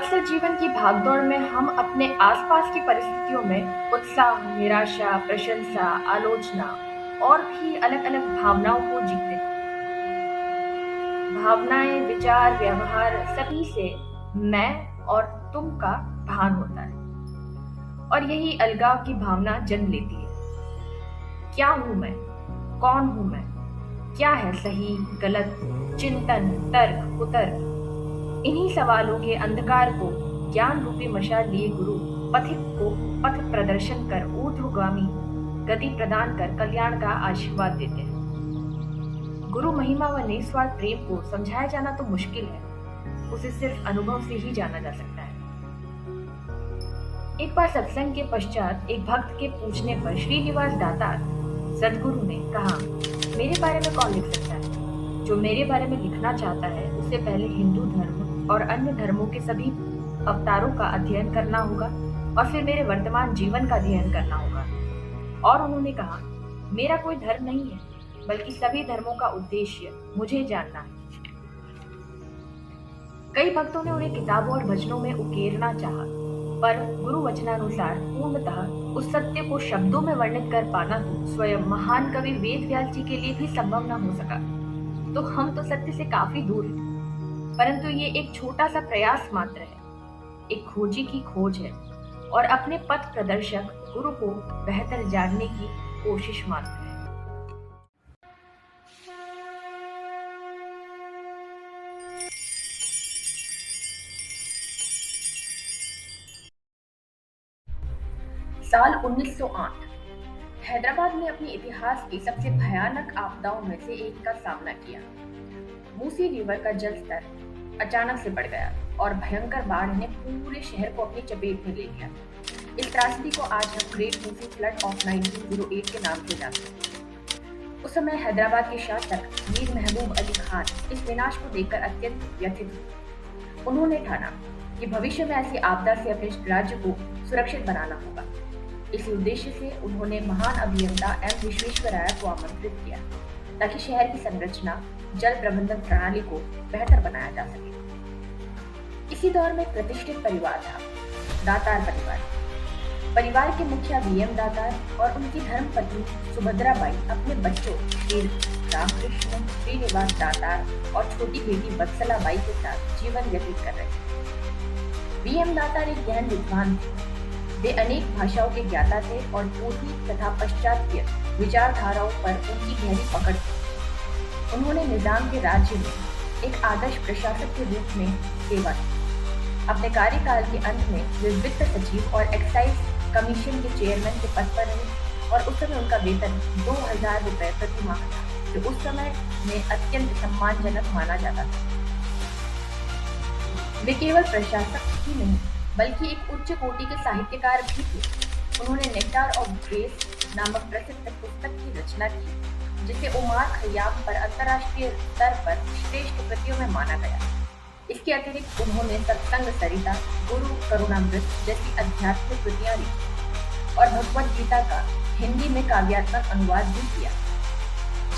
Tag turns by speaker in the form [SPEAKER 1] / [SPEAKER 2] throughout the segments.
[SPEAKER 1] अक्सर जीवन की भागदौड़ में हम अपने आसपास की परिस्थितियों में उत्साह, निराशा, प्रशंसा, आलोचना और भी अलग-अलग भावनाओं को जीते हैं। भावनाएं, विचार, व्यवहार सभी से मैं और तुम का भान होता है और यही अलगाव की भावना जन्म लेती है। क्या हूं मैं? कौन हूं मैं? क्या है सही, गलत, चिंतन, तर्क, कुतर्क? इन्हीं सवालों के अंधकार को ज्ञान रूपी मशाल लिए गुरु पथिक को पथ प्रदर्शन कर ऊर्ध्वगामी गति प्रदान कर कल्याण का आशीर्वाद देते हैं। गुरु महिमा व निस्वार्थ प्रेम को समझाया जाना तो मुश्किल है, उसे सिर्फ अनुभव से ही जाना जा सकता है। एक बार सत्संग के पश्चात एक भक्त के पूछने पर श्रीनिवास दातार सदगुरु ने कहा, मेरे बारे में कौन लिख सकता है? जो मेरे बारे में लिखना चाहता है उसे पहले हिंदू धर्म और अन्य धर्मों के सभी अवतारों का अध्ययन करना होगा और फिर मेरे वर्तमान जीवन का अध्ययन करना होगा। और उन्होंने कहा, मेरा कोई धर्म नहीं है, बल्कि सभी धर्मों का उद्देश्य मुझे जानना है। कई भक्तों ने उन्हें किताबों और भजनों में उकेरना चाहा, पर गुरु वचनानुसार पूर्णतः उस सत्य को शब्दों में वर्णित कर पाना तो स्वयं महान कवि वेद व्यास जी के लिए भी संभव न हो सका। तो हम तो सत्य से काफी दूर हैं, परंतु ये एक छोटा सा प्रयास मात्र है, एक खोजी की खोज है और अपने पथ प्रदर्शक गुरु को बेहतर जानने की कोशिश मात्र है। साल 1908 हैदराबाद ने अपने इतिहास की सबसे भयानक आपदाओं में से एक का सामना किया। मूसी रिवर का जल स्तर अचानक से बढ़ गया और भयंकर बाढ़ ने पूरे शहर को अपनी चपेट में ले लिया। इस त्रासदी को आज हम ग्रेट मूसी फ्लड ऑफ 1908 के नाम से जानते हैं। उस समय हैदराबाद के शासक मीर महबूब अली खान इस विनाश को देखकर अत्यंत व्यथित हुए। उन्होंने ठाना कि भविष्य में ऐसी आपदा से अपने राज्य को सुरक्षित बनाना होगा। इसी उद्देश्य से उन्होंने महान अभियंता एम विश्वेश्वरैया को आमंत्रित किया ताकि शहर की संरचना, जल प्रबंधन प्रणाली को बेहतर बनाया जा सके। इसी दौर में एक प्रतिष्ठित परिवार था, दातार परिवार। परिवार के मुखिया वीएम दातार और उनकी धर्मपत्नी सुभद्रा बाई अपने बच्चों श्री रामकृष्ण, श्रीनिवास दातार और छोटी बेटी वत्सला बाई के साथ जीवन व्यतीत कर रहे थे। वीएम दातार एक गहन विद्वान थे। वे अनेक भाषाओं के ज्ञाता थे और पूर्वी तथा पश्चात्य विचारधाराओं पर उनकी गहरी पकड़ थी। उन्होंने निजाम के राज्य में एक आदर्श प्रशासक के रूप में सेवा की। अपने कार्यकाल के अंत में वे वित्त सचिव और एक्साइज कमीशन के चेयरमैन के पद पर रहे और उस समय उनका वेतन 2000 रुपए प्रति माह था, जो उस समय में अत्यंत सम्मानजनक माना जाता था। वे केवल प्रशासक ही नहीं बल्कि एक उच्च कोटि के साहित्यकार भी थे। उन्होंने नेक्टार ऑफ ग्रेस नामक प्रसिद्ध पुस्तक की रचना की, जिसे उमार खय्याम पर अंतर्राष्ट्रीय स्तर पर श्रेष्ठ कृतियों में माना गया। इसके अतिरिक्त उन्होंने सत्संग सरिता, गुरु करुणामृत जैसी आध्यात्मिक कृतियां लिखी और भगवद गीता का हिंदी में काव्यात्मक अनुवाद भी किया।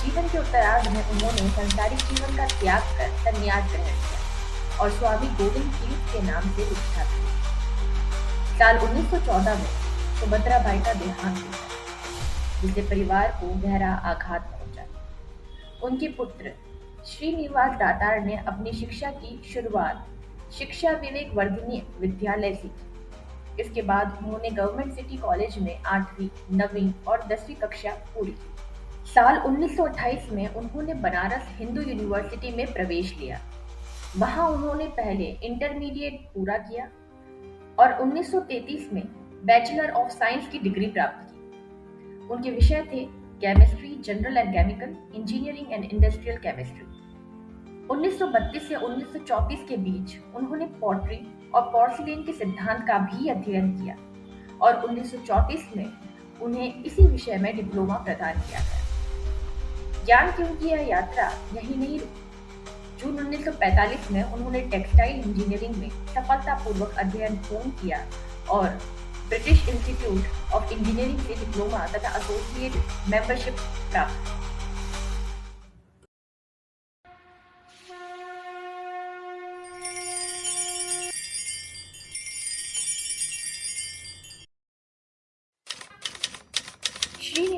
[SPEAKER 1] जीवन के उत्तरार्ध में उन्होंने संसारिक जीवन का त्याग कर संन्यास ग्रहण किया और स्वामी गोविंद तीर्थ के नाम से विख्यात हुए। साल 1914 में सुभद्रा बाई का देहांत हुआ, जिससे परिवार को गहरा आघात पहुंचा। उनके पुत्र श्रीनिवास दातार ने अपनी शिक्षा की शुरुआत शिक्षा विवेक वर्धिनी विद्यालय से की। इसके बाद उन्होंने गवर्नमेंट सिटी कॉलेज में 8वीं, 9वीं और 10वीं कक्षा पूरी की। साल 1928 में उन्होंने बनारस हिंदू यूनिवर्सिटी में प्रवेश लिया। वहां उन्होंने पहले इंटरमीडिएट पूरा किया और 1933 में बैचलर ऑफ साइंस की डिग्री प्राप्त की। उनके विषय थे chemistry, general and chemical, engineering and industrial chemistry. 1932 से 1934 के बीच उन्होंने पॉटरी और पोर्सिलेन के सिद्धांत का भी अध्ययन किया और 1934 में उन्हें इसी विषय में डिप्लोमा प्रदान किया गया। ज्ञान की उनकी यह यात्रा यहीं नहीं रुकी। जून 1945 में उन्होंने टेक्सटाइल इंजीनियरिंग में सफलतापूर्वक अध्ययन पूर्ण किया और ब्रिटिश इंस्टीट्यूट ऑफ इंजीनियरिंग से डिप्लोमा तथा एसोसिएट मेंबरशिप प्राप्त।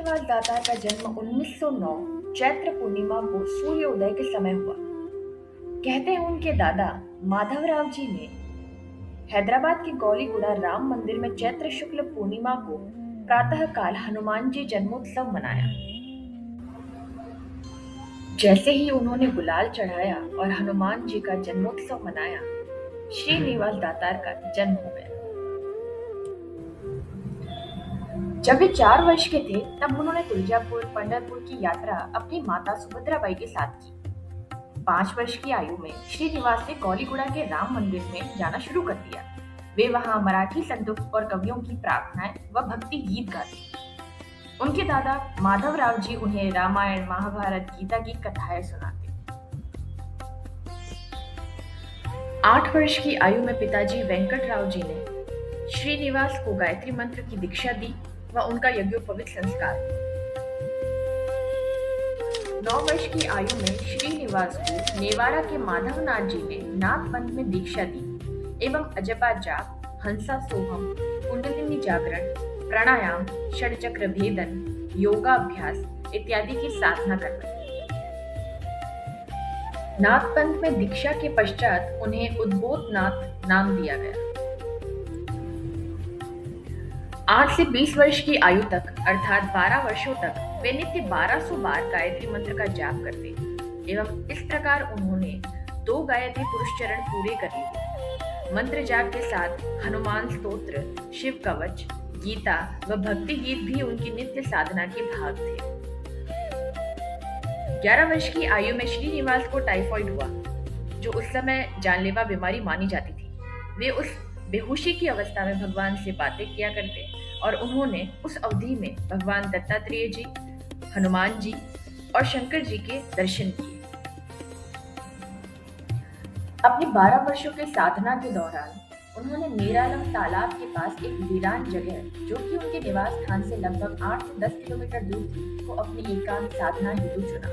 [SPEAKER 1] श्रीनिवास दातार का जन्म 1909 चैत्र पूर्णिमा को सूर्योदय के समय हुआ। कहते हैं उनके दादा माधवराव जी ने हैदराबाद के गौलीगुड़ा राम मंदिर में चैत्र शुक्ल पूर्णिमा को प्रातःकाल हनुमान जी जन्मोत्सव मनाया। जैसे ही उन्होंने गुलाल चढ़ाया और हनुमान जी का जन्मोत्सव मनाया, श्रीनिवास दातार का जन्म हो गया। जब वे 4 वर्ष के थे तब उन्होंने तुलजापुर पंढरपुर की यात्रा अपनी माता सुभद्राबाई के साथ की। 5 वर्ष की आयु में श्रीनिवास ने गौलीगुड़ा के राम मंदिर में जाना शुरू कर दिया। वे वहां मराठी संतों और कवियों की प्रार्थनाएं व भक्ति गीत गाते। उनके दादा माधवराव जी उन्हें रामायण, महाभारत, गीता की कथाएं सुनाते। 8 वर्ष की आयु में पिताजी वेंकटराव जी ने श्रीनिवास को गायत्री मंत्र की दीक्षा दी व उनका यज्ञोपवीत संस्कार। 9 वर्ष की आयु में श्रीनिवास को नेवारा के माधवनाथ जी ने नाथ पंथ में दीक्षा दी एवं अजपा जाप, हंसा सोहम, कुंडलिनी जागरण, प्राणायाम, षडचक्र भेदन, योगाभ्यास इत्यादि की साधना करना। नाथ पंथ में दीक्षा के पश्चात उन्हें उद्बोधनाथ नाम दिया गया। 8 से 20 वर्ष की आयु तक अर्थात 12 वर्षों तक वे नित्य 1200 बार गायत्री मंत्र का जाप करते एवं इस प्रकार उन्होंने 2 गायत्री पुरुष चरण पूरे कर लिए। मंत्र जाप के साथ हनुमान स्तोत्र, शिव कवच, गीता व भक्ति गीत भी उनकी नित्य साधना के भाग थे। 11 वर्ष की आयु में श्रीनिवास को टाइफाइड हुआ, जो उस समय जानलेवा बीमारी मानी जाती थी। वे उस बेहोशी की अवस्था में भगवान से बातें किया करते और उन्होंने उस अवधि में भगवान दत्तात्रेय जी, हनुमान जी और शंकर जी के दर्शन किए। अपनी 12 वर्षों के साधना के दौरान उन्होंने मेरालम तालाब के पास एक वीरान जगह, जो कि उनके निवास स्थान से लगभग 8 से 10 किलोमीटर दूर थी, को अपनी एकांत साधना हेतु चुना।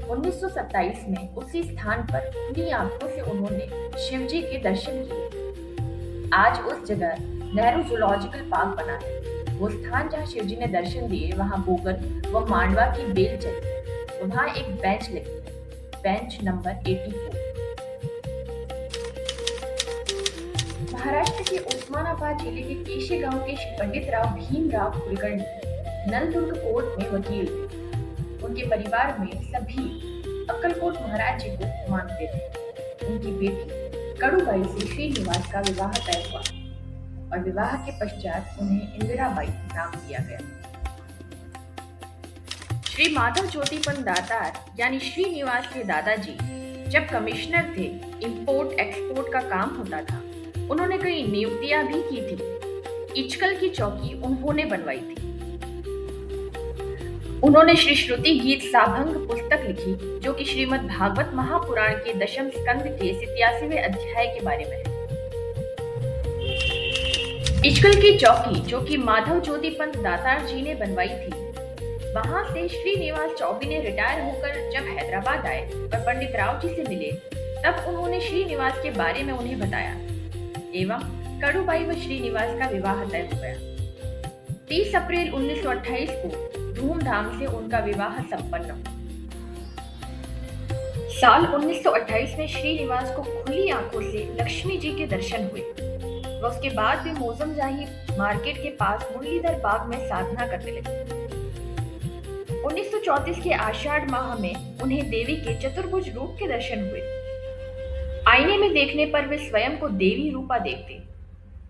[SPEAKER 1] 1927 में उसी स्थान पर खुली आंखों से उन्होंने शिवजी के दर्शन किए। आज उस जगह नेहरू जूलॉजिकल पार्क बना है। वो स्थान जहाँ शिवजी ने दर्शन दिए वहाँ बोगन व मांडवा की बेल चली। वहाँ एक बेंच लगी है, बेंच नंबर 84। महाराष्ट्र के उस्मानाबाद जिले के केशी गांव के पंडित राव भीमराव कुलकर्णी नलदुर्ग कोर्ट में वकील थे। उनके परिवार में सभी अक्कलकोट महाराज जी को मानते थे। उनकी बेटी कड़ूबाई से श्रीनिवास का विवाह तय हुआ और विवाह के पश्चात उन्हें इंदिराबाई नाम दिया गया। श्री माधव ज्योतिपंत दातार यानी श्रीनिवास के दादाजी जब कमिश्नर थे, इंपोर्ट एक्सपोर्ट का काम होता था। उन्होंने कई नियुक्तियां भी की थी। इचकल की चौकी उन्होंने बनवाई थी। उन्होंने श्री श्रुति गीत साभंग पुस्तक लिखी, जो कि श्रीमद् भागवत महापुराण के 10वें स्कंद के 87वें अध्याय के बारे में है। इचकल की चौकी, जो कि माधव ज्योतिपंत दातार जी ने बनवाई थी, वहां से श्रीनिवास चौबे ने रिटायर होकर जब हैदराबाद आए और पंडित राव जी से मिले, तब उन्होंने श्रीनिवास के बारे में उन्हें बताया एवं कड़ूबाई व श्रीनिवास का विवाह तय हो गया। 30 अप्रैल 1928 को धूमधाम से उनका विवाह संपन्न हुआ। साल 1928 में श्रीनिवास को खुली आंखों से लक्ष्मी जी के दर्शन हुए व उसके बाद वे मौजम जाही मार्केट के पास मुरलीधर बाग में साधना करने लगे। 1934 के आषाढ़ माह में उन्हें देवी के चतुर्भुज रूप के दर्शन हुए। आईने में देखने पर वे स्वयं को देवी रूपा देखते।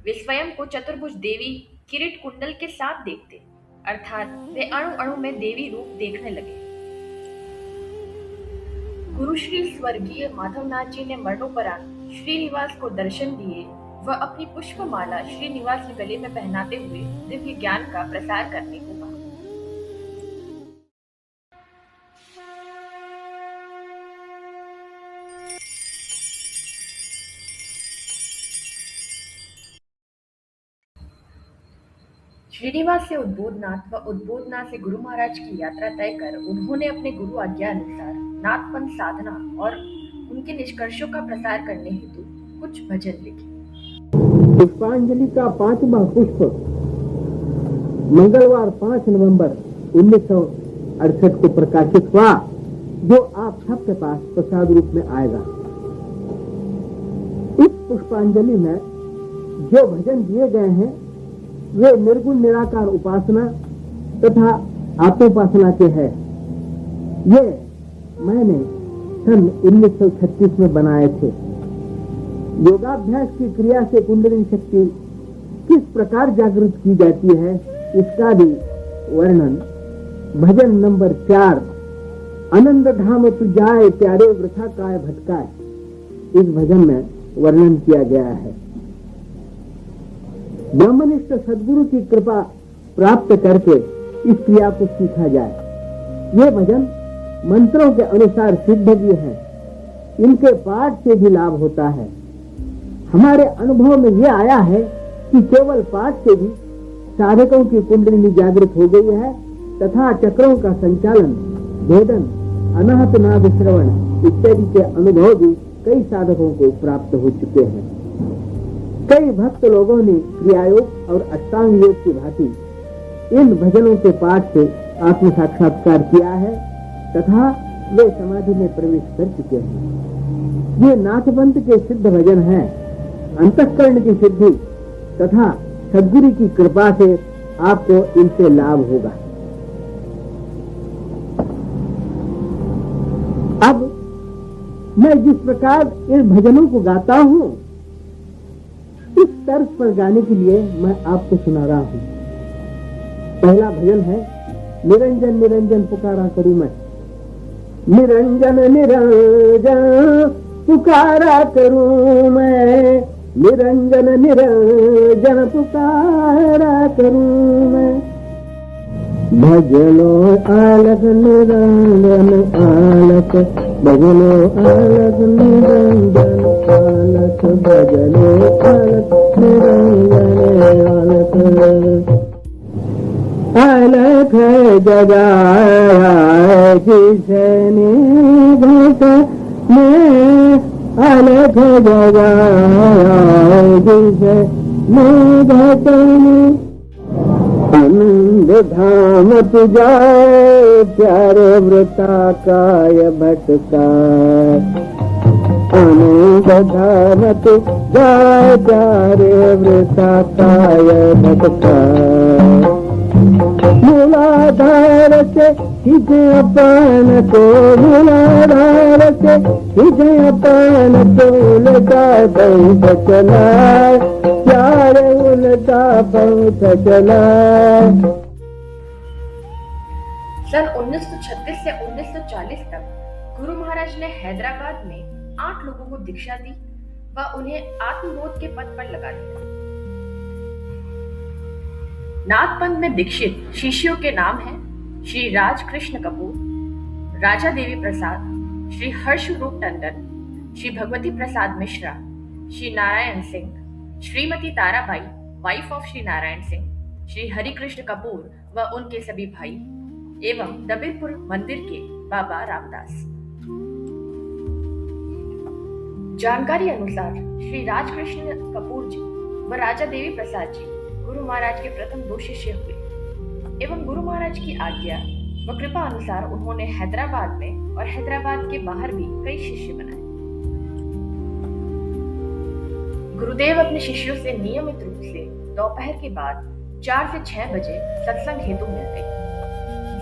[SPEAKER 1] वे स्वयं को चतुर्भुज देवी किरीट कुंडल के साथ देखते, अर्थात वे अणु अणु में देवी रूप देखने लगे। गुरु श्री स्वर्गीय माधवनाथ जी ने मरणोपरांत श्रीनिवास को दर्शन दिए व अपनी पुष्पमाला श्रीनिवास के गले में पहनाते हुए दिव्य ज्ञान का प्रसार करने को कहा। श्रीनिवास से उद्बोधनाथ व उद्बोधनाथ से गुरु महाराज की यात्रा तय कर उन्होंने अपने गुरु आज्ञा अनुसार नाथपंथ साधना और उनके निष्कर्षों का प्रसार करने हेतु कुछ भजन लिखे।
[SPEAKER 2] पुष्पांजलि का 5वां पुष्प मंगलवार 5 नवंबर 1968 को प्रकाशित हुआ, जो आप सबके पास प्रसाद रूप में आएगा। इस पुष्पांजलि में जो भजन दिए गए हैं वे निर्गुण निराकार उपासना तथा आत्मोपासना के हैं। ये मैंने सन 1936 में बनाए थे। योगाभ्यास की क्रिया से कुंडलिनी शक्ति किस प्रकार जागृत की जाती है इसका भी वर्णन भजन नंबर 4 आनंद धाम तु जाए प्यारे वृथा काय भटकाए, इस भजन में वर्णन किया गया है। ब्रह्मनिष्ठ सद्गुरु की कृपा प्राप्त करके इस क्रिया को सीखा जाए। ये भजन मंत्रों के अनुसार सिद्ध भी है, इनके पाठ से भी लाभ होता है। हमारे अनुभव में ये आया है कि केवल पाठ से भी साधकों की कुंडलिनी जागृत हो गई है तथा चक्रों का संचालन, भेदन, अनाहत नाद श्रवण इत्यादि के अनुभव भी कई साधकों को प्राप्त हो चुके हैं। कई भक्त लोगों ने क्रियायोग और अष्टांग योग की भांति इन भजनों के पाठ से आत्म साक्षात्कार किया है तथा वे समाधि में प्रवेश कर चुके हैं। ये नाथपंथ के सिद्ध भजन हैं। अंतःकरण की सिद्धि तथा सद्गुरु की कृपा से आपको इनसे लाभ होगा। अब मैं जिस प्रकार इन भजनों को गाता हूं, इस तर्ज पर गाने के लिए मैं आपको सुना रहा हूं। पहला भजन है निरंजन निरंजन पुकारा करूं मैं। निरंजन निरंजन पुकारा करूं मैं, निरंजन निरंजन पुकारा करूं मैं। भजनो आलक निरंजन आलक, भजनो आलक निरंजन आलक, भजनो आलक निरंजन आलक। आलक जगाया जिसने घट में, आलक जगाया जिसने घट में। आनंद धाम तु जाए प्यारे वृथा काय भटकाए, आनंद धाम तु जाए प्यारे वृथा काय भटकाए। मूलाधार से खींचे अपन को, मूलाधार से खींचे अपन को, उल्टा पंथ चलाए प्यारे उल्टा पंथ चलाए।
[SPEAKER 1] सन 1936 से 1940 तक गुरु महाराज ने हैदराबाद में 8 लोगों को दीक्षा दी व उन्हें आत्मबोध के पथ पर लगा दिया। नाथपंथ में दीक्षित शिष्यों के नाम हैं श्री राज कृष्ण कपूर, राजा देवी प्रसाद, श्री हर्ष रूप टंडन, श्री भगवती प्रसाद मिश्रा, श्री नारायण सिंह, श्रीमती ताराबाई वाइफ ऑफ श्री नारायण सिंह, श्री हरि कृष्ण कपूर व उनके सभी भाई एवं दबेपुर मंदिर के बाबा रामदास। जानकारी अनुसार श्री राजकृष्ण कपूर जी व राजा देवी प्रसाद जी गुरु महाराज के प्रथम 2 शिष्य हुए एवं गुरु महाराज की आज्ञा व कृपा अनुसार उन्होंने हैदराबाद में और हैदराबाद के बाहर भी कई शिष्य बनाए। गुरुदेव अपने शिष्यों से नियमित रूप से दोपहर के बाद 4 से 6 बजे सत्संग हेतु मिलते।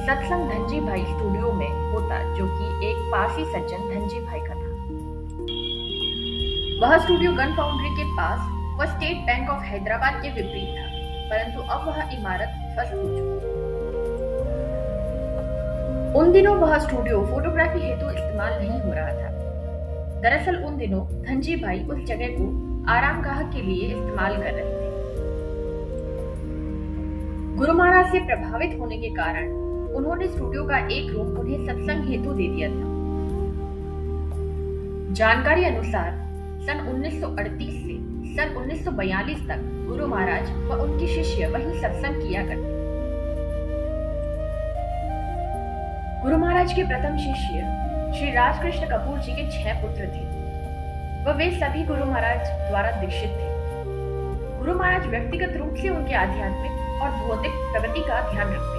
[SPEAKER 1] सत्संग धनजी भाई स्टूडियो में होता, जो कि एक पारसी सज्जन धनजी भाई का था। वह स्टूडियो गन फाउंड्री के पास व स्टेट बैंक ऑफ हैदराबाद के विपरीत था, परंतु अब वह इमारत ध्वस्त हो चुकी। उन दिनों वह स्टूडियो फोटोग्राफी हेतु इस्तेमाल नहीं हो रहा था। दरअसल उन दिनों धनजी भाई उस जगह को आरामगाह के लिए इस्तेमाल कर रहे थे। गुरु महाराज से प्रभावित होने के कारण उन्होंने स्टूडियो का एक रूम उन्हें सत्संग हेतु दे दिया था। जानकारी अनुसार सन 1938 से सन 1942 तक गुरु महाराज व उनके शिष्य वहीं सत्संग किया करते। गुरु महाराज के प्रथम शिष्य श्री राजकृष्ण कपूर जी के 6 पुत्र थे व वे सभी गुरु महाराज द्वारा दीक्षित थे। गुरु महाराज व्यक्तिगत रूप से उनके आध्यात्मिक और भौतिक प्रगति का ध्यान रखते।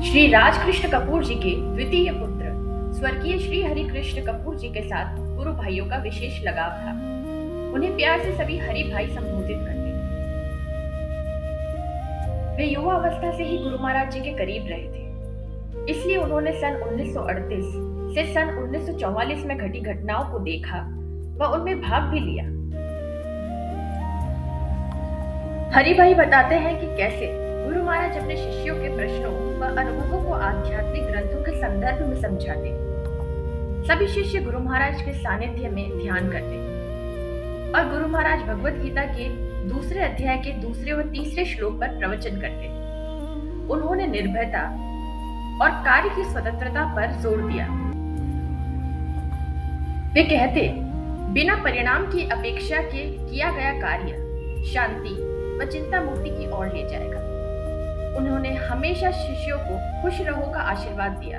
[SPEAKER 1] श्री राजकृष्ण कपूर जी के द्वितीय पुत्र स्वर्गीय श्री हरि कृष्ण कपूर जी के साथ गुरु भाइयों का विशेष लगाव था। उन्हें प्यार से सभी हरि भाई संबोधित करते। वे युवा अवस्था से ही गुरु महाराज जी के करीब रहे थे, इसलिए उन्होंने सन 1938 से सन 1944 में घटी घटनाओं को देखा व उनमें भाग भी लिया। हरि भाई बताते हैं कि कैसे गुरु महाराज अपने शिष्यों के प्रश्नों व अनुभवों को आध्यात्मिक ग्रंथों के संदर्भ में समझाते। सभी शिष्य गुरु महाराज के सानिध्य में ध्यान करते और गुरु महाराज भगवत गीता के दूसरे अध्याय के दूसरे व तीसरे श्लोक पर प्रवचन करते। उन्होंने निर्भयता और कार्य की स्वतंत्रता पर जोर दिया। वे कहते, बिना परिणाम की अपेक्षा के किया गया कार्य शांति व चिंता मुक्ति की ओर ले जाएगा। उन्होंने हमेशा शिष्यों को खुश रहो का आशीर्वाद दिया।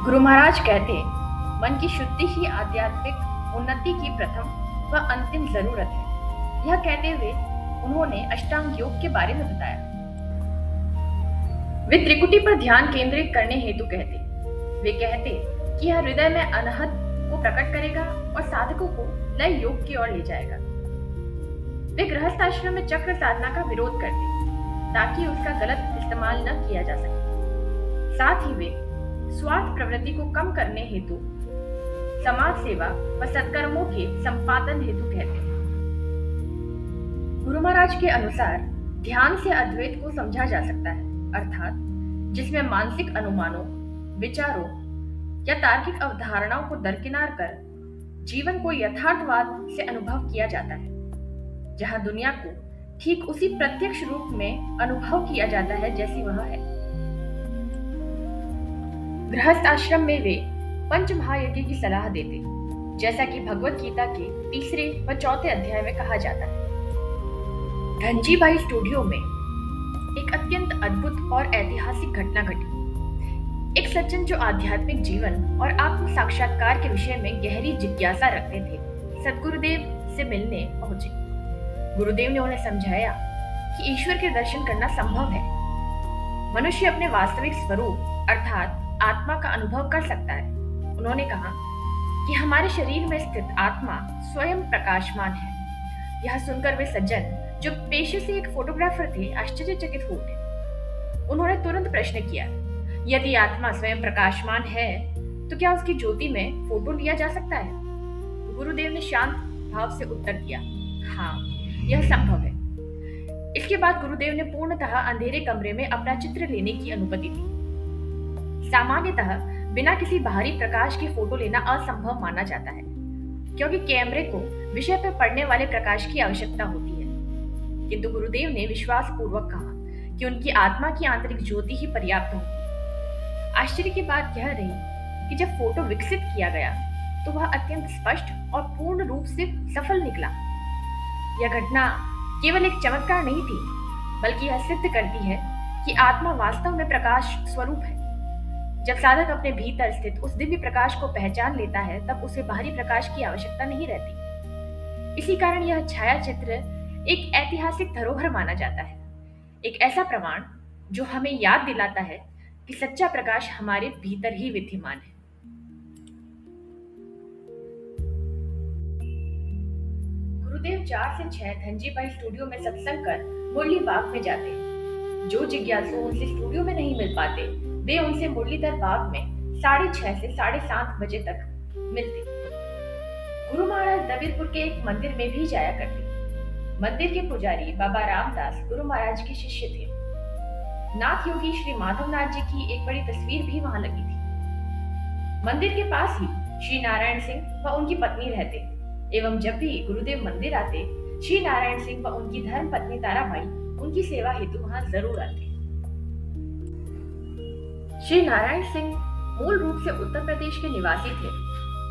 [SPEAKER 1] गुरु महाराज कहते, मन की शुद्धि ही आध्यात्मिक उन्नति की प्रथम व अंतिम जरूरत है। यह कहते हुए उन्होंने अष्टांग योग के बारे में बताया। वे त्रिकुटी पर ध्यान केंद्रित करने हेतु कहते। वे कहते कि यह हृदय में अनहद को प्रकट करेगा और साधकों को लय योग की ओर ले जाएगा। वे गृहस्थ आश्रम में चक्र साधना का विरोध करते ताकि उसका गलत इस्तेमाल न किया जा सके। साथ ही वे स्वार्थ प्रवृत्ति को कम करने हेतु समाज सेवा व सत्कर्मों के संपादन हेतु कहते हैं। गुरु महाराज के अनुसार ध्यान से अद्वैत को समझा जा सकता है, अर्थात जिसमें मानसिक अनुमानों, विचारों या तार्किक अवधारणाओं को दरकिनार कर जीवन को यथार्थवाद से अनुभव किया जाता है, जहां दुनिया को ठीक उसी प्रत्यक्ष रूप में अनुभव किया जाता है जैसी वह है। गृहस्थ आश्रम में वे पंच महायज्ञ की सलाह देते, जैसा कि भगवत गीता के तीसरे व चौथे अध्याय में कहा जाता है। धनजी भाई स्टूडियो में एक अत्यंत अद्भुत और ऐतिहासिक घटना घटी। एक सज्जन जो आध्यात्मिक जीवन और आत्म साक्षात्कार के विषय में गहरी जिज्ञासा रखते थे, सद्गुरुदेव से मिलने पहुंचे। गुरुदेव ने उन्हें समझाया कि ईश्वर के दर्शन करना संभव है। मनुष्य अपने वास्तविक स्वरूप अर्थात आत्मा का अनुभव कर सकता है। उन्होंने कहा कि हमारे शरीर में स्थित आत्मा स्वयं प्रकाशमान है। यह सुनकर वे सज्जन, जो पेशे से एक फोटोग्राफर थे, आश्चर्यचकित हो उठे। उन्होंने तुरंत प्रश्न किया, यदि आत्मा स्वयं प्रकाशमान है तो क्या उसकी ज्योति में फोटो लिया जा सकता है? गुरुदेव ने शांत भाव से उत्तर दिया, हाँ, यह संभव है। इसके बाद गुरुदेव ने पूर्णतः अंधेरे कमरे में अपना चित्र लेने की अनुमति दी। सामान्यतः बिना किसी बाहरी प्रकाश की फोटो लेना असंभव माना जाता है, क्योंकि कैमरे को विषय पर पड़ने वाले प्रकाश की आवश्यकता होती है। किंतु गुरुदेव ने विश्वास पूर्वक कहा कि उनकी आत्मा की आंतरिक ज्योति ही पर्याप्त होगी। आश्चर्य की बात यह रही कि जब फोटो विकसित किया गया तो वह अत्यंत स्पष्ट और पूर्ण रूप से सफल निकला। यह घटना केवल एक चमत्कार नहीं थी, बल्कि यह सिद्ध करती है कि आत्मा वास्तव में प्रकाश स्वरूप है। जब साधक अपने भीतर स्थित उस दिव्य प्रकाश को पहचान लेता है, तब उसे बाहरी प्रकाश की आवश्यकता नहीं रहती। इसी कारण यह छाया चित्र एक ऐतिहासिक धरोहर माना जाता है, एक ऐसा प्रमाण जो हमें याद दिलाता है कि सच्चा प्रकाश हमारे भीतर ही विद्यमान है। गुरुदेव 4 से 6 धनजी भाई स्टूडियो में सत्संग कर मुरली बाग में जाते हैं। जो जिज्ञासु उनसे स्टूडियो में नहीं मिल पाते, वे उनसे मुरलीधर बाग में 6:30 से 7:30 बजे तक मिलते। गुरु महाराज दबीरपुर के एक मंदिर में भी जाया करते। मंदिर के पुजारी बाबा रामदास गुरु महाराज के शिष्य थे। नाथ योगी श्री माधवनाथ जी की एक बड़ी तस्वीर भी वहां लगी थी। मंदिर के पास ही श्री नारायण सिंह व उनकी पत्नी रहते एवं जब भी गुरुदेव मंदिर आते, श्री नारायण सिंह व उनकी धर्म पत्नी ताराबाई उनकी सेवा हेतु वहां जरूर आते। श्री नारायण सिंह मूल रूप से उत्तर प्रदेश के निवासी थे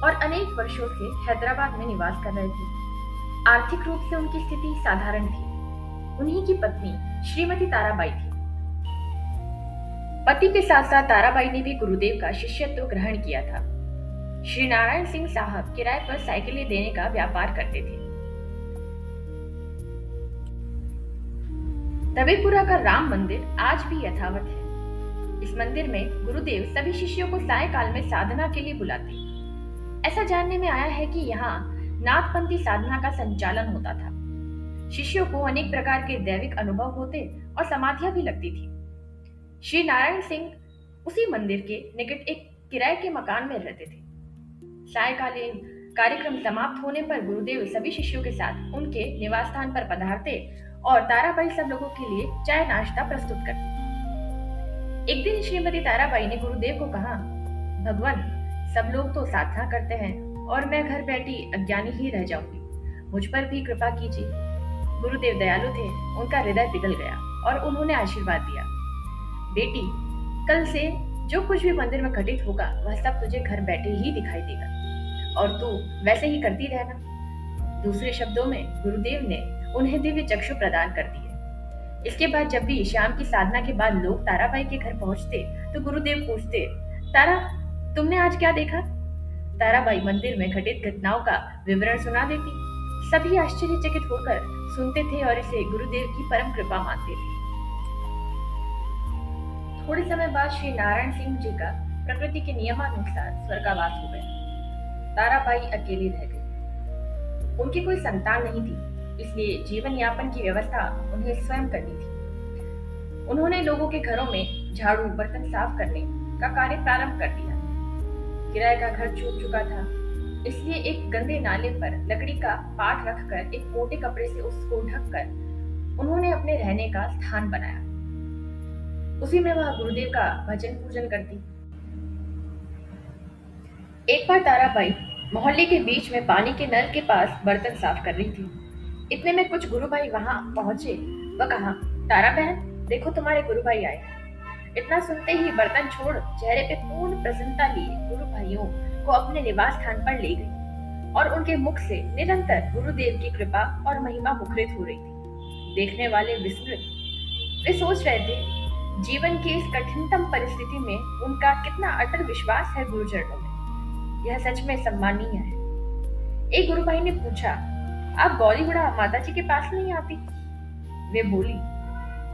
[SPEAKER 1] और अनेक वर्षों से हैदराबाद में निवास कर रहे थे। आर्थिक रूप से उनकी स्थिति साधारण थी। उन्हीं की पत्नी श्रीमती ताराबाई थी। पति के साथ साथ ताराबाई ने भी गुरुदेव का शिष्यत्व ग्रहण किया था। श्री नारायण सिंह साहब किराए पर साइकिलें देने का व्यापार करते थे। तबेपुरा का राम मंदिर आज भी यथावत है। इस मंदिर में गुरुदेव सभी शिष्यों को सायकाल में साधना के लिए बुलाते। ऐसा जानने में आया है कि यहाँ नाथपंथी साधना का संचालन होता था। शिष्यों को अनेक प्रकार के दैविक अनुभव होते और समाधियां भी लगती थी। श्री नारायण सिंह उसी मंदिर के निकट एक किराए के मकान में रहते थे। सायकालीन कार्यक्रम समाप्त होने पर गुरुदेव सभी शिष्यों के साथ उनके निवास स्थान पर पधारते और ताराबाई सब लोगों के लिए चाय नाश्ता प्रस्तुत करती। एक दिन श्रीमती ताराबाई ने गुरुदेव को कहा, भगवान, सब लोग तो साधना करते हैं और मैं घर बैठी अज्ञानी ही रह जाऊंगी, मुझ पर भी कृपा कीजिए। गुरुदेव दयालु थे, उनका हृदय पिघल गया और उन्होंने आशीर्वाद दिया, बेटी, कल से जो कुछ भी मंदिर में घटित होगा वह सब तुझे घर बैठे ही दिखाई देगा और तू वैसे ही करती रहना। दूसरे शब्दों में गुरुदेव ने उन्हें दिव्य चक्षु प्रदान कर दिए। इसके बाद जब भी शाम की साधना के बाद लोग ताराबाई के घर पहुंचते तो गुरुदेव पूछते, तारा, तुमने आज क्या देखा? ताराबाई मंदिर में घटित घटनाओं का विवरण सुना देती। सभी आश्चर्यचकित होकर सुनते थे और इसे गुरुदेव की परम कृपा मानते थे। थोड़े समय बाद श्री नारायण सिंह जी का प्रकृति के नियमानुसार स्वर्गवास हो गया। ताराबाई अकेली रह गई। उनकी कोई संतान नहीं थी, इसलिए जीवन यापन की व्यवस्था उन्हें स्वयं करनी थी। उन्होंने लोगों के घरों में झाड़ू बर्तन साफ करने का कार्य प्रारंभ कर दिया। किराए का घर छूट चुका था, इसलिए एक गंदे नाले पर लकड़ी का पाट रखकर एक मोटे कपड़े से उसको ढककर उन्होंने अपने रहने का स्थान बनाया। उसी में वह गुरुदेव का भजन पूजन करती। एक बार ताराबाई मोहल्ले के बीच में पानी के नल के पास बर्तन साफ कर रही थी। इतने में कुछ गुरु भाई वहां पहुंचे। वह कहा, तारा बहन, देखो तुम्हारे गुरु भाई आए। इतना सुनते ही बर्तन छोड़ चेहरे पे पूर्ण प्रसन्नता लिए गुरु भाइयों को अपने निवास स्थान पर ले गई और उनके मुख से निरंतर गुरुदेव की कृपा और महिमा मुखरित हो रही थी। देखने वाले विस्मृत, वे सोच रहे थे जीवन की इस कठिनतम परिस्थिति में उनका कितना अटल विश्वास है गुरुचरणों में। यह सच में सम्माननीय है। एक गुरु भाई ने पूछा, आप गौरीगुड़ा माता जी के पास नहीं आती? वे बोली,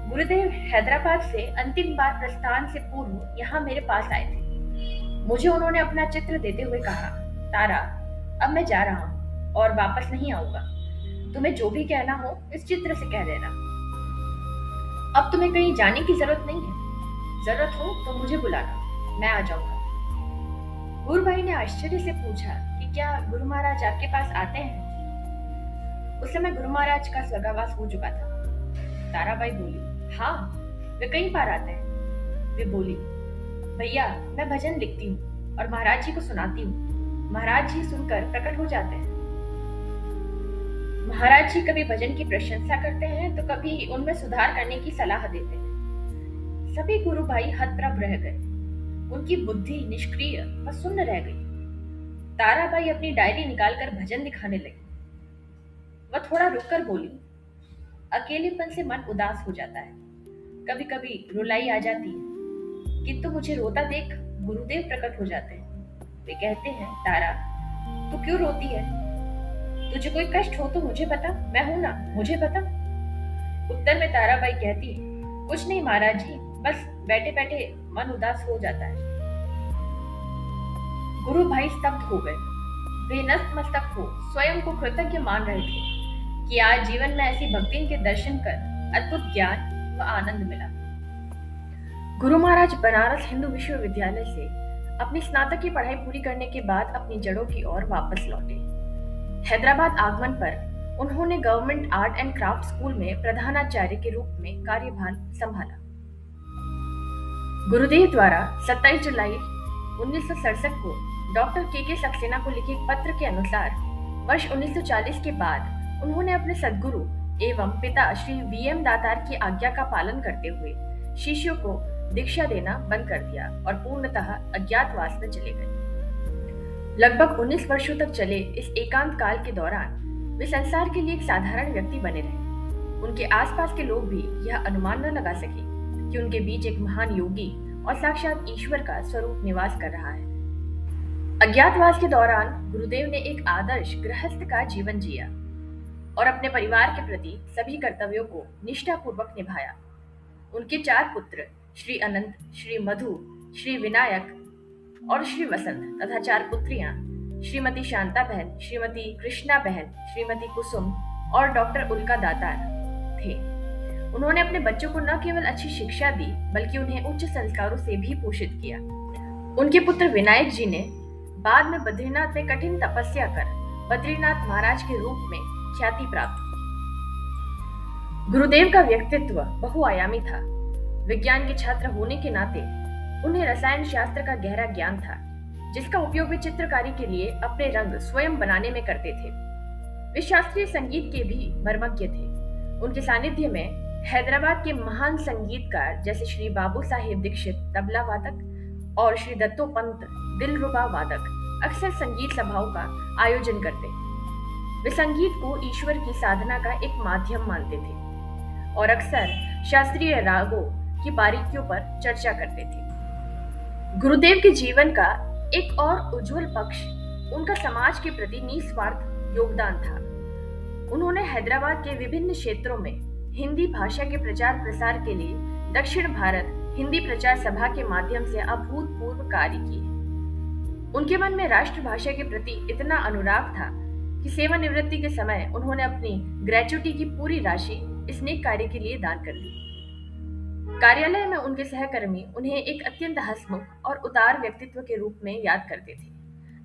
[SPEAKER 1] गुरुदेव हैदराबाद से अंतिम बार प्रस्थान से पूर्व यहाँ मेरे पास आए थे। मुझे उन्होंने अपना चित्र देते हुए कहा, तारा, अब मैं जा रहा हूँ और वापस नहीं आऊंगा। तुम्हें जो भी कहना हो इस चित्र से कह देना। अब तुम्हें कहीं जाने की जरूरत नहीं है। जरूरत हो तो मुझे बुलाना, मैं आ जाऊंगा। गुरु भाई ने आश्चर्य से पूछा कि क्या गुरु महाराज आपके पास आते हैं? उस समय गुरु महाराज का स्वर्गवास हो चुका था। ताराबाई बोली, हाँ, वे कई बार आते हैं। वे बोली, भैया, मैं भजन लिखती हूँ और महाराज जी को सुनाती हूँ। महाराज जी सुनकर प्रकट हो जाते हैं। महाराज जी कभी भजन की प्रशंसा करते हैं तो कभी उनमें सुधार करने की सलाह देते हैं। सभी गुरु भाई हतप्रभ रह गए। उनकी बुद्धि निष्क्रिय और सुन्न रह गई। ताराबाई अपनी डायरी निकालकर भजन दिखाने लगी। वह थोड़ा रुककर बोली, अकेलेपन से मन उदास हो जाता है, कभी कभी रुलाई आ जाती है, किंतु मुझे रोता देख गुरुदेव प्रकट हो जाते हैं। वे कहते हैं, तारा, तू क्यों रोती है? तुझे कोई कष्ट हो तो मुझे बता, मैं हूं ना, मुझे बता। उत्तर में ताराबाई कहती, कुछ नहीं महाराज जी, बस बैठे बैठे मन उदास हो जाता है। गुरु भाई स्तब्ध हो गए। वे नतमस्तक हो स्वयं को कृतज्ञ मान रहे थे कि आज जीवन में ऐसी भक्ति के दर्शन कर अद्भुत ज्ञान व आनंद मिला। गुरु महाराज बनारस हिंदू विश्वविद्यालय से अपनी स्नातक की पढ़ाई पूरी करने के बाद अपनी जड़ों की ओर वापस लौटे। हैदराबाद आगमन पर उन्होंने government art and craft school में प्रधानाचार्य के रूप में कार्यभार संभाला। गुरुदेव द्वारा 27 जुलाई 1967 को डॉक्टर के सक्सेना को लिखे एक पत्र के अनुसार वर्ष 1940 के बाद उन्होंने अपने सद्गुरु एवं पिता श्री वीएम दातार की आज्ञा का पालन करते हुए शिष्यों को दीक्षा देना बंद कर दिया और पूर्णतः अज्ञातवास में चले गए। लगभग 19 वर्षों तक चले इस एकांत काल के दौरान वे संसार के लिए एक साधारण व्यक्ति बने रहे। उनके आसपास के लोग भी यह अनुमान न लगा सके कि उनके बीच एक महान योगी और साक्षात ईश्वर का स्वरूप निवास कर रहा है। अज्ञातवास के दौरान गुरुदेव ने एक आदर्श गृहस्थ का जीवन जिया। और अपने परिवार के प्रति सभी कर्तव्यों को निष्ठापूर्वक निभाया। उनके 4 पुत्र श्री अनंत, श्री मधु, श्री विनायक और श्री वसंत तथा 4 पुत्रियां श्रीमती शांता बहन, श्रीमती कृष्णा बहन, श्रीमती कुसुम और डॉक्टर उल्का दातार थे। उन्होंने अपने बच्चों को न केवल अच्छी शिक्षा दी बल्कि उन्हें उच्च संस्कारों से भी पोषित किया। उनके पुत्र विनायक जी ने बाद में बद्रीनाथ में कठिन तपस्या कर बद्रीनाथ महाराज के रूप में ख्याति प्राप्त की। गुरुदेव का व्यक्तित्व बहुआयामी था। विज्ञान के छात्र होने के नाते उन्हें रसायन शास्त्र का गहरा ज्ञान था, जिसका उपयोग वे चित्रकारी के लिए अपने रंग स्वयं बनाने में करते थे। वे शास्त्रीय संगीत के भी मर्मज्ञ थे। उनके सानिध्य में हैदराबाद के महान संगीतकार जैसे श्री बाबू साहेब दीक्षित तबला वादक और श्री दत्तोपंत दिलरुबा वादक अक्सर संगीत सभाओं का आयोजन करते। वे संगीत को ईश्वर की साधना का एक माध्यम मानते थे और अक्सर शास्त्रीय रागों की बारीकियों पर चर्चा करते थे। गुरुदेव के जीवन का एक और उज्जवल पक्ष उनका समाज के प्रति निस्वार्थ योगदान था। उन्होंने हैदराबाद के विभिन्न क्षेत्रों में हिंदी भाषा के प्रचार प्रसार के लिए दक्षिण भारत हिंदी प्रचार सभा के माध्यम से अभूतपूर्व कार्य किए। उनके मन में राष्ट्रभाषा के प्रति इतना अनुराग था कि सेवानिवृत्ति के समय उन्होंने अपनी ग्रेच्युटी की पूरी राशि इस नेक कार्य के लिए दान कर दी। कार्यालय में उनके सहकर्मी उन्हें एक अत्यंत हंसमुख और उदार व्यक्तित्व के रूप में याद करते थे,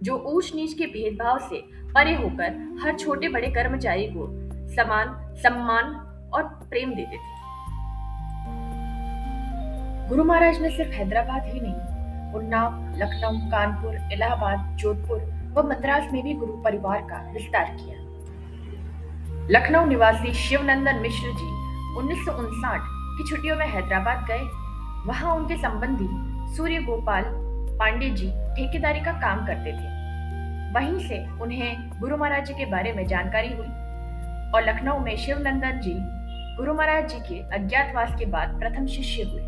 [SPEAKER 1] जो ऊंच नीच के भेदभाव से परे होकर हर छोटे बड़े कर्मचारी को समान सम्मान और प्रेम देते थे। गुरु महाराज ने सिर्फ हैदराबाद ही नहीं, उन्नाव, लखनऊ, कानपुर, इलाहाबाद, जोधपुर व मद्रास में भी गुरु परिवार का विस्तार किया। लखनऊ निवासी शिवनंदन मिश्र जी 1959 की छुट्टियों में हैदराबाद गए। वहां उनके संबंधी सूर्य गोपाल पांडे जी ठेकेदारी का काम करते थे। वहीं से उन्हें गुरु महाराज जी के बारे में जानकारी हुई और लखनऊ में शिवनंदन जी गुरु महाराज जी के अज्ञातवास के बाद प्रथम शिष्य हुए।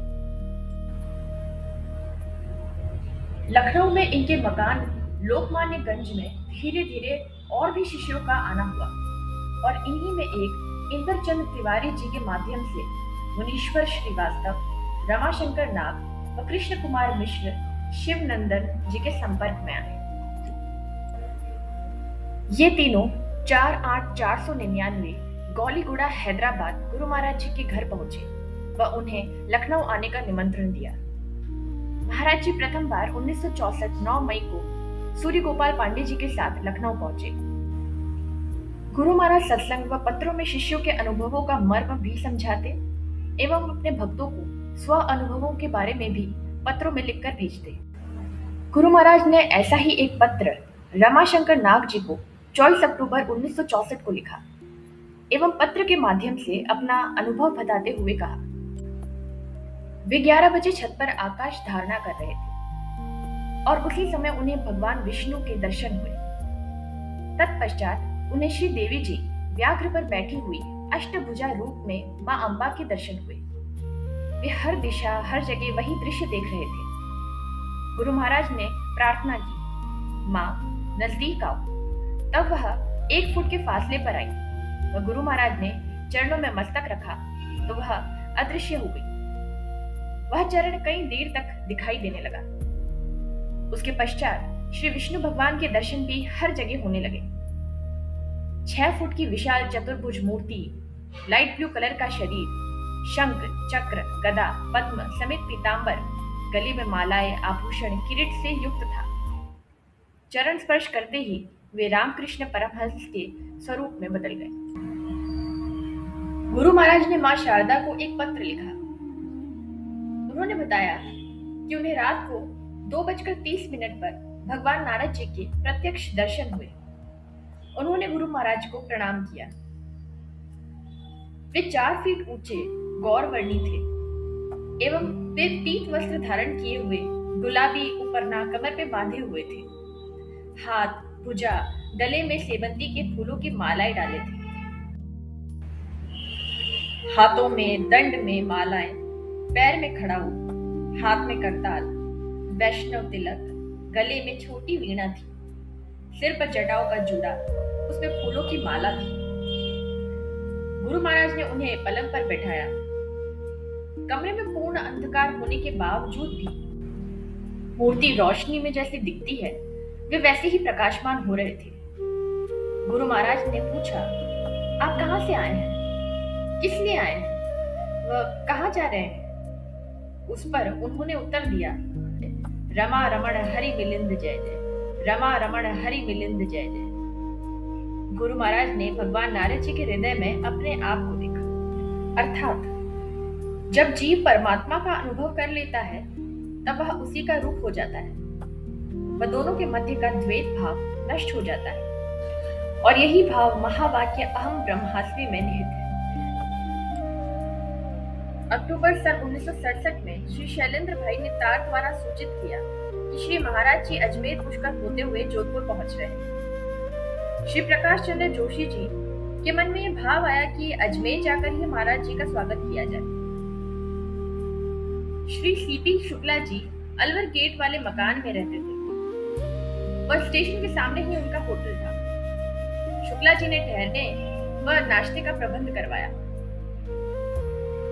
[SPEAKER 1] लखनऊ में इनके मकान लोकमान्यगंज में धीरे धीरे और भी शिष्यों का आना हुआ और इन्हीं में एक इंद्रचंद तिवारी जी के माध्यम से मुनीश्वर श्रीवास्तव, रमाशंकर नाग व कृष्ण कुमार मिश्र शिवनंदन जी के संपर्क में आए। ये तीनों 4/8/499 गौलीगुड़ा हैदराबाद गुरु महाराज जी के घर पहुंचे व उन्हें लखनऊ आने का निमंत्रण दिया। महाराज जी प्रथम बार 1964 9 मई को सूर्य गोपाल पांडे जी के साथ लखनऊ पहुंचे। गुरु महाराज सत्संग व पत्रों में शिष्यों के अनुभवों का मर्म भी समझाते एवं अपने भक्तों को स्व अनुभवों के बारे में भी पत्रों में लिखकर भेजते। गुरु महाराज ने ऐसा ही एक पत्र रमाशंकर नाग जी को 24 अक्टूबर 1964 को लिखा एवं पत्र के माध्यम से अपना अनुभव बताते हुए कहा। वे 11 बजे छत पर आकाश धारणा कर रहे थे और उसी समय उन्हें भगवान विष्णु के दर्शन हुए। तत्पश्चात उन्हें श्री देवी जी व्याघ्र पर बैठी हुई अष्टभुजा रूप में मां अंबा के दर्शन हुए। वे हर दिशा हर जगह वही दृश्य देख रहे थे। गुरु महाराज ने प्रार्थना की, मां नजदीक आओ। तब वह 1 फुट के फासले पर आई व गुरु महाराज ने चरणों में मस्तक रखा तो वह अदृश्य हो गई। वह चरण कई देर तक दिखाई देने लगा। उसके पश्चात श्री विष्णु भगवान के दर्शन भी हर जगह होने लगे। 6 फुट की विशाल चतुर्भुज मूर्ति, लाइट ब्लू कलर का शरीर, शंख, चक्र, गदा, पद्म समेत पीतांबर, गले में मालाएं, आभूषण, किरीट से युक्त था। चरण स्पर्श करते ही वे रामकृष्ण परमहंस के स्वरूप में बदल गए। गुरु महाराज ने मां शारदा को एक पत्र लिखा। उन्होंने बताया कि उन्हें रात को 2:30 पर भगवान नारद जी के प्रत्यक्ष दर्शन हुए। उन्होंने गुरु महाराज को प्रणाम किया। वे 4 फीट ऊंचे गौरवर्णी थे एवं वे पीत वस्त्र धारण किए हुए गुलाबी उपरना कमर पे बांधे हुए थे। हाथ, भुजा, गले में सेवंती के फूलों की मालाएं डाले थे। हाथों में दंड में मालाएं, पैर में खड़ाऊ, हाथ में करताल, वैष्णव तिलक, गले में छोटी वीणा थी, सिर पर जटाओं का जूड़ा, उसमें फूलों की माला थी। गुरु महाराज ने उन्हें पलंग पर बैठाया। कमरे में पूर्ण अंधकार होने के बावजूद भी मूर्ति रोशनी में जैसी दिखती है, वे वैसे ही प्रकाशमान हो रहे थे। गुरु महाराज ने पूछा, आप कहाँ से आए हैं? किस लिए आए हैं? वह कहाँ जा रहे हैं? उस पर उन्होंने उत्तर दिया, रमा रमण हरि मिलिंद जय जय, रमा रमण हरि मिलिंद जय जय। गुरु महाराज ने भगवान नारद जी के हृदय में अपने आप को देखा। अर्थात जब जीव परमात्मा का अनुभव कर लेता है तब वह उसी का रूप हो जाता है। वह दोनों के मध्य का द्वैत भाव नष्ट हो जाता है और यही भाव महावाक्य अहम ब्रह्मास्मि में निहित है। अक्टूबर सन 1967 में श्री शैलेंद्र भाई ने तार द्वारा सूचित किया कि श्री महाराज जी अजमेर पुष्कर होते हुए जोधपुर पहुंच रहे हैं। श्री प्रकाश चंद्र जोशी जी के मन में यह भाव आया कि अजमेर जाकर ही महाराज जी का स्वागत किया जाए। श्री सीपी शुक्ला जी अलवर गेट वाले मकान में रहते थे। वह स्टेशन के सामने ही उनका होटल था। शुक्ला जी ने ठहरने व नाश्ते का प्रबंध करवाया।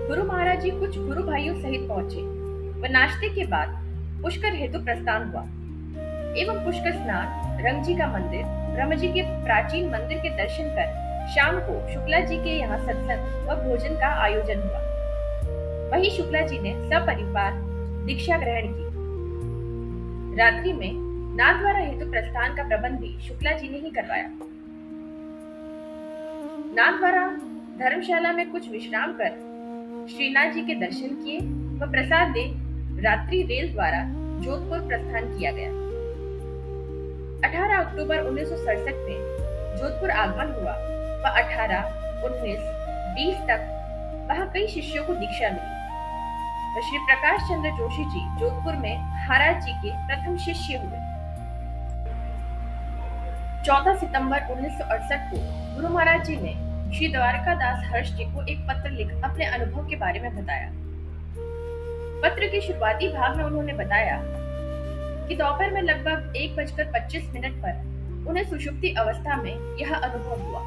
[SPEAKER 1] गुरु महाराज जी कुछ गुरु भाइयों सहित पहुंचे व नाश्ते के बाद पुष्कर हेतु प्रस्थान हुआ एवं पुष्कर स्नान, रंग जी का मंदिर, ब्रह्म जी के प्राचीन मंदिर के दर्शन कर शाम को शुक्ला जी के यहाँ सत्संग व भोजन का आयोजन हुआ। वहीं शुक्ला जी ने सपरिवार दीक्षा ग्रहण की। रात्रि में नाथद्वारा हेतु प्रस्थान का प्रबंध भी शुक्ला जी ने ही करवाया। नाथद्वारा धर्मशाला में कुछ विश्राम कर श्रीनाथ जी के दर्शन किए व प्रसाद दे रात्रि रेल द्वारा जोधपुर प्रस्थान किया गया। 18 अक्टूबर 1967 में जोधपुर आगमन हुआ व 18, 19, 20 तक वहां कई शिष्यों को दीक्षा मिली। व श्री प्रकाश चंद्र जोशी जी जोधपुर में महाराज जी के प्रथम शिष्य हुए। 14 सितंबर 1968 को गुरु महाराज जी ने श्री द्वारकादास हर्ष जी को एक पत्र लिख अपने अनुभव के बारे में बताया। पत्र के शुरुआती भाग में उन्होंने बताया कि दोपहर में लगभग 1:25 पर उन्हें सुषुप्ति अवस्था में यह अनुभव हुआ।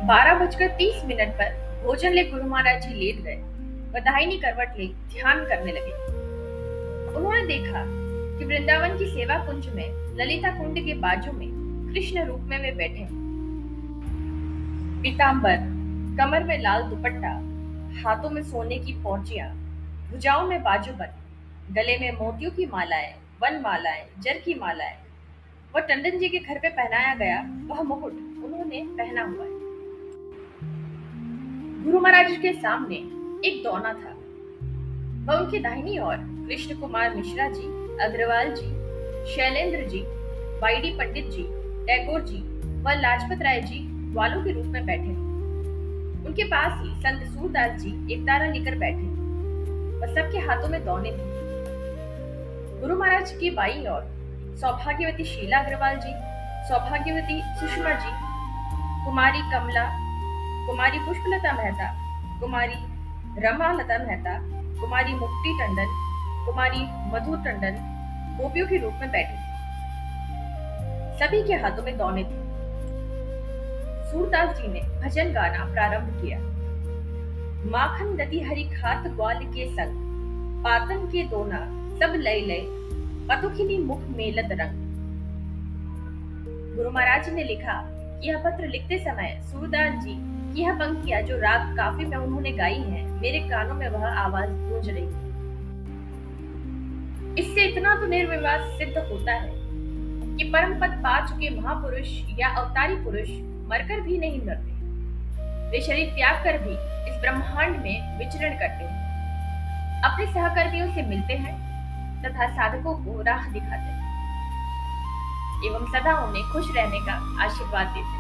[SPEAKER 1] 12:30 पर भोजन ले गुरु महाराज जी लेट गए व दाहिनी करवट ले ध्यान करने लगे। उन्होंने देखा कि वृंदावन की सेवा कुंज में ललिता कुंड के बाजू में कृष्ण रूप में वे बैठे हैं। पीतांबर, कमर में लाल दुपट्टा, हाथों में सोने की पौंचियां, भुजाओं में बाजूबंद, गले में मोतियों की मालाएं, वन मालाएं, जर की मालाएं, वह टंडन जी के घर पे पहनाया गया वह मुकुट उन्होंने पहना हुआ है। गुरु महाराज के सामने एक दौना था। वह उनकी दाहिनी ओर कृष्ण कुमार मिश्रा जी, अग्रवाल जी, शैलेंद्र जी, वाईडी पंडित जी, टैगोर जी व लाजपत राय जी ग्वालों के रूप में बैठे। उनके पास ही संत सूरदास जी एक तारा लेकर बैठे व सबके हाथों में दौने थे। गुरु महाराज की बाईं ओर सौभाग्यवती शीला अग्रवाल जी, सौभाग्यवती सुषमा जी, कुमारी कमला, कुमारी पुष्पलता मेहता, कुमारी रमा लता मेहता, कुमारी मुक्ति टंडन, कुमारी मधु टंडन गोपियों के रूप में बैठे थे। सभी के हाथों में दौने थे। सूरदास जी ने भजन गाना प्रारंभ किया। माखन दती हरि खात ग्वाल के संग, पातन के दोना सब लय लय, पतुखिनी मुख मेलत रंग। गुरु महाराज जी ने लिखा कि यह पत्र लिखते समय सूरदास जी की यह पंक्तियां जो राग काफी में उन्होंने गाई हैं, मेरे कानों में वह आवाज गूंज रही है। इससे इतना तो निर्विवाद सिद्ध होता है कि परम पद पा चुके महापुरुष या अवतारी पुरुष मरकर भी नहीं मरते। वे शरीर त्याग कर भी इस ब्रह्मांड में विचरण करते हैं, अपने सहकर्मियों से मिलते हैं तथा साधकों को राह दिखाते हैं एवं सदा उन्हें खुश रहने का आशीर्वाद देते हैं।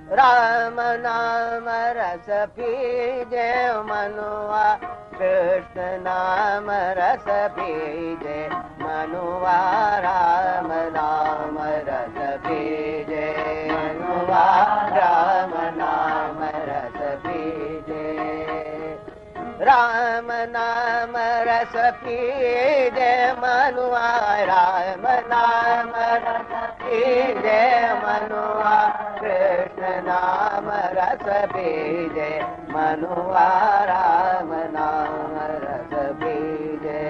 [SPEAKER 2] राम नाम रस पीजे मनुआ, कृष्ण नाम रस पीजे मनुआ, राम नाम रस पीजे मनुआ, राम नाम रस पीजे, राम नाम रस पीजे मनुआ, राम नाम रस
[SPEAKER 3] पीजे मनुआ कृष्ण नाम रस पीजे मनुआ राम नाम रस पीजे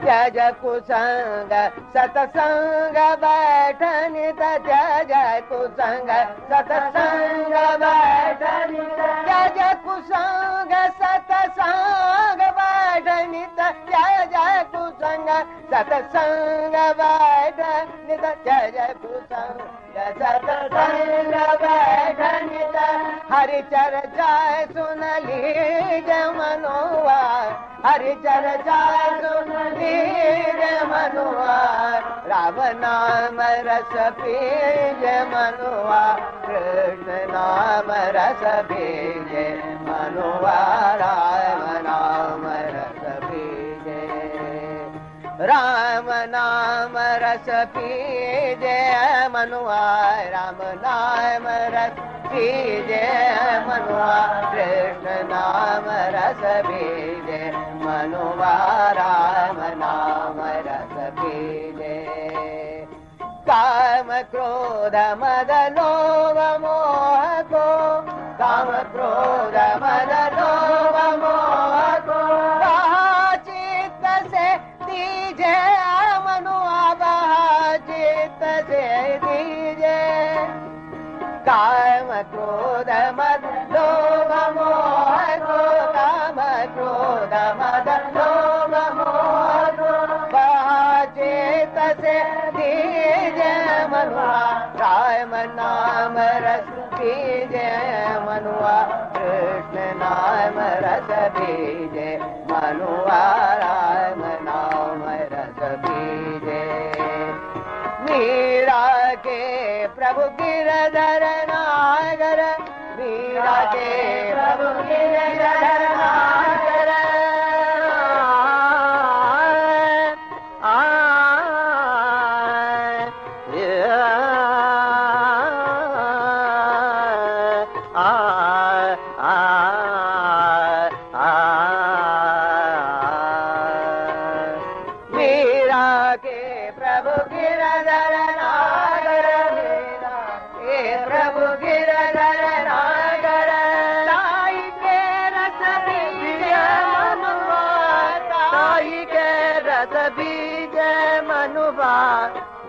[SPEAKER 3] त्यज कुसंग सतसंग बैठ नित त्यज कुसंग सतसंग बैठ नित त्यज कुसंग सतसंग बैठ नित त्यज कुसंग सतसंग बैठ नित त्यज कुसंग सतसंग बैठ नित हरि चर्चा सुन लीजे मनुआ हरि चर्चा सुन लीजे मनुआ राम नाम रस पीजे मनुआ कृष्ण नाम रस पीजे मनुआ राम नाम रस पीजे राम नाम रस पीजे मनुआ राम नाम रस पीजे मनुआ कृष्ण नाम रस पीजे मनुआ राम नाम रस पीजे काम क्रोध मद लोभ मोह को काम क्रोध मद लोभ मोह को चित्त से दीजे मनुआ बहा चित्त से दीजे काम क्रोध मद लोभ मोह को काम क्रोध मद लोभ मोह को बहा चित्त से दीजे मनुआ राम नाम रस पीजे मनुआ कृष्ण नाम रस पीजे मनुआ राम नाम रस पीजे मीरा के प्रभु गिरधर नागर मीरा के प्रभु गिरधर नागर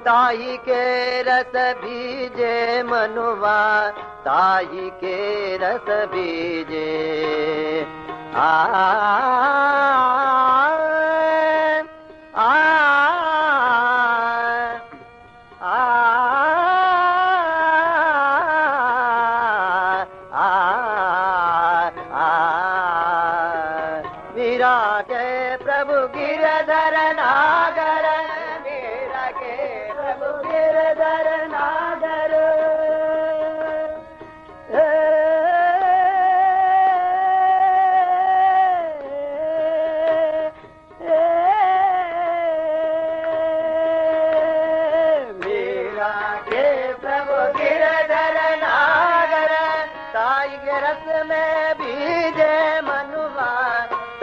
[SPEAKER 3] ताई के रस बीजे मनुआ ताई के रस बीजे आ मीरा के प्रभु गिरधर नागर मीरा के प्रभु गिरधर नागर मीरा के प्रभु गिरधर नागर ताई के रस में बीजे मनुआ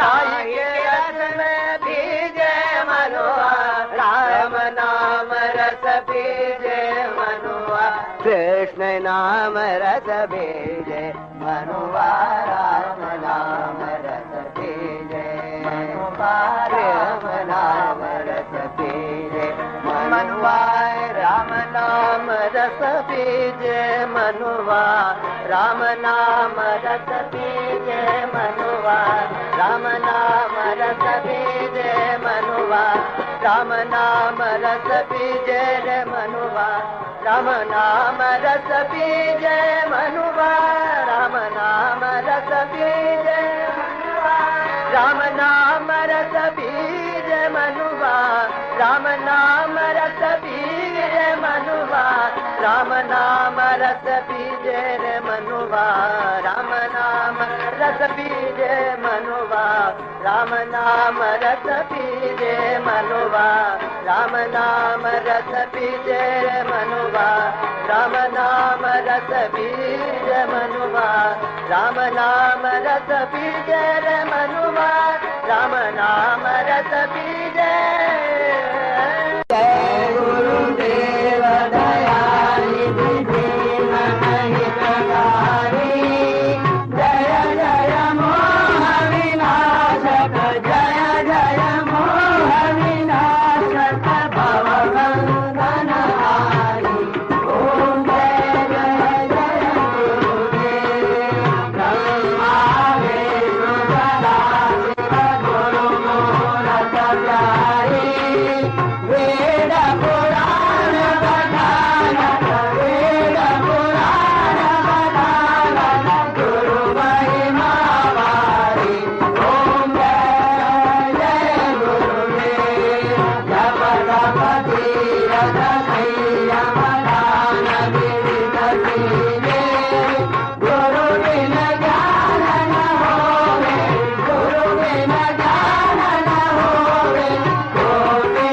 [SPEAKER 3] ताई के रस में बीजे मनुआ राम नाम रस बीजे मनुआ कृष्ण नाम रस बीजे मनुआ राम नाम रस बीजे राम नाम रस बीजे मनुआ राम नाम रस बीजे मनुआ राम नाम रस बीजे मनुआ राम नाम रस बीजे मनुआ राम नाम रस बीजे मनुआ राम नाम रस बीजे मनुआ राम नाम रस बीजे राम नाम रस बीजे मनुआ राम नाम रस बीजे मनुआ राम नाम रस बीजे मनुआ राम नाम रस बीजे मनुआ राम नाम रस बीजे मनुआ राम नाम रस बीजे मनुआ राम नाम रस बीजे मनुआ राम नाम रस बीजे मनुआ राम नाम रस बीजे जय गुरुदेव वेद पुराण बखानत वेद पुराण बखानत गुरु महिमा वारी ओम जय जय गुरुदेव जप तप तीरथ संयम दान विविध कीने गुरु बिन ज्ञान न होवे गुरु बिन ज्ञान न होवे कोटि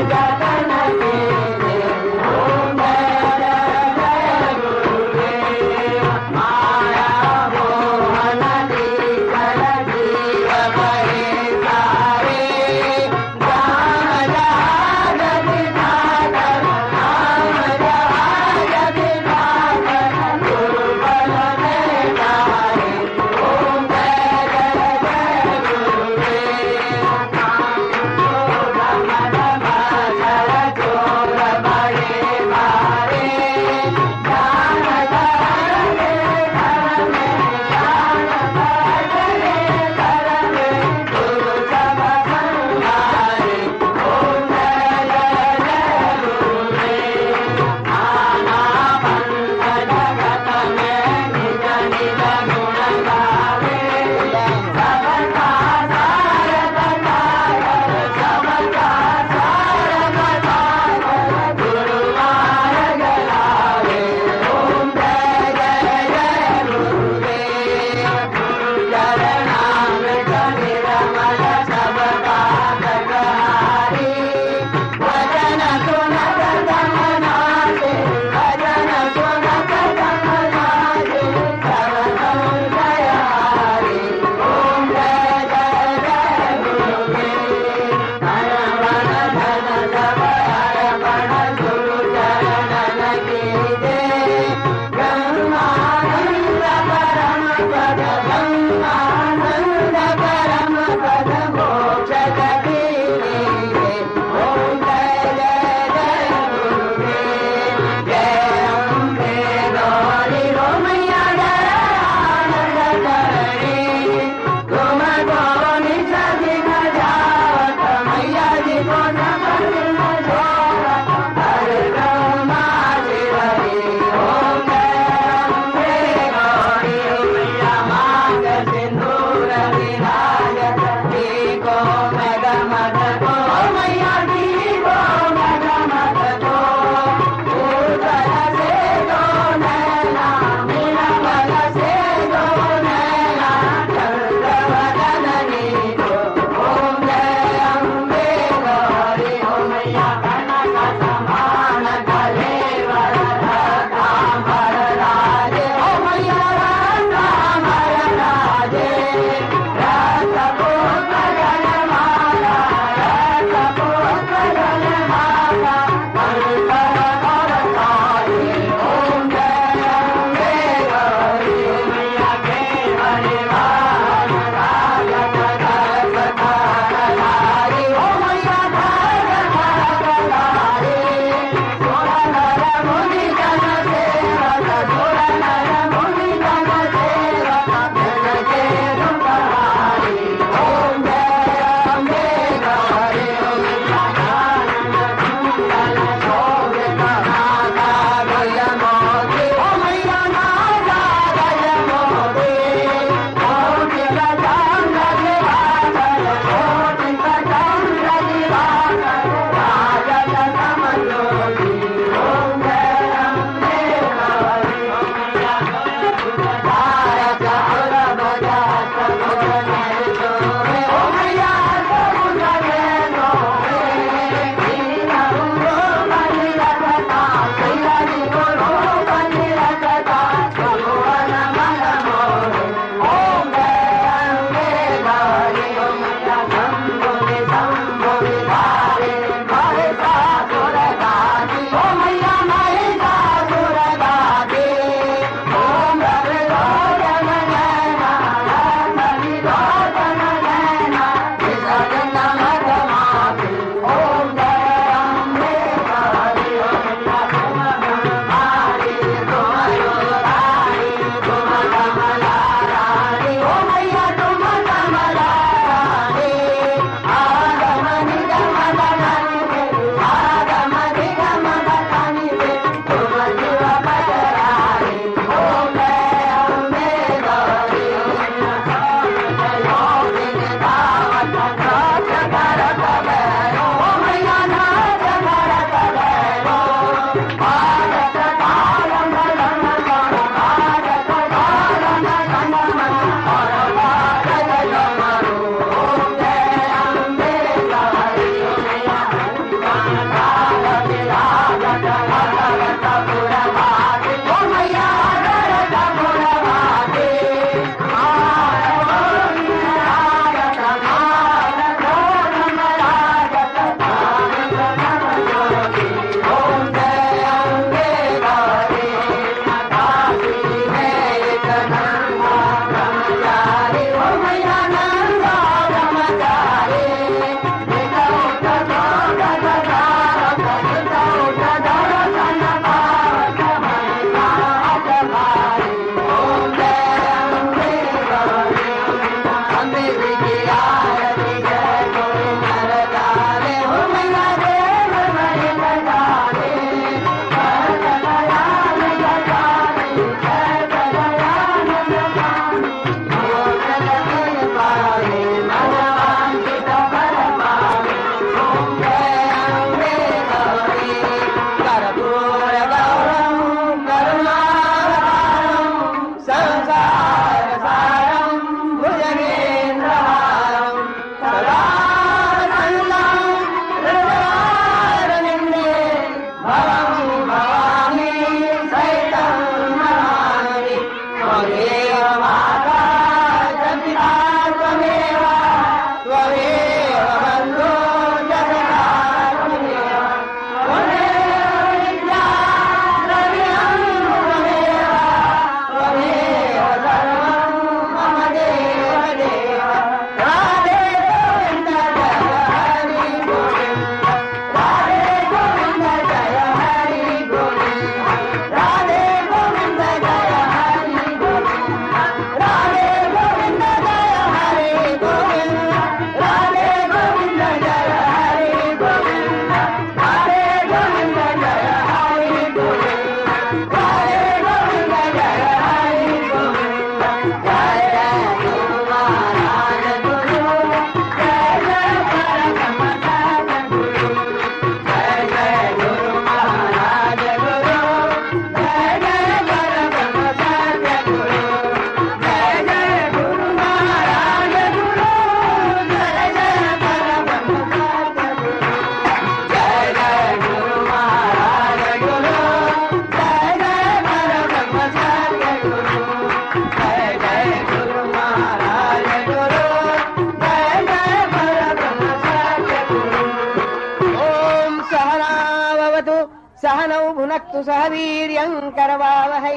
[SPEAKER 3] सहनौ भुनक्तु सह वीर्यं करवावहै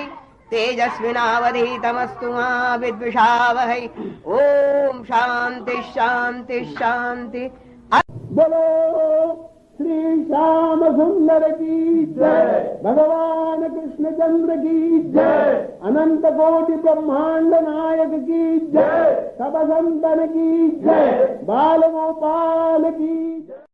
[SPEAKER 3] तेजस्विनावधीतमस्तु मा विद्विषावहै। ओम शांति शांति शांति।
[SPEAKER 2] बोलो श्री श्याम सुंदर की जय, भगवान कृष्णचंद्र की जय, अनंत कोटि ब्रह्मांड नायक की जय, सब संतन की जय, बाल गोपाल की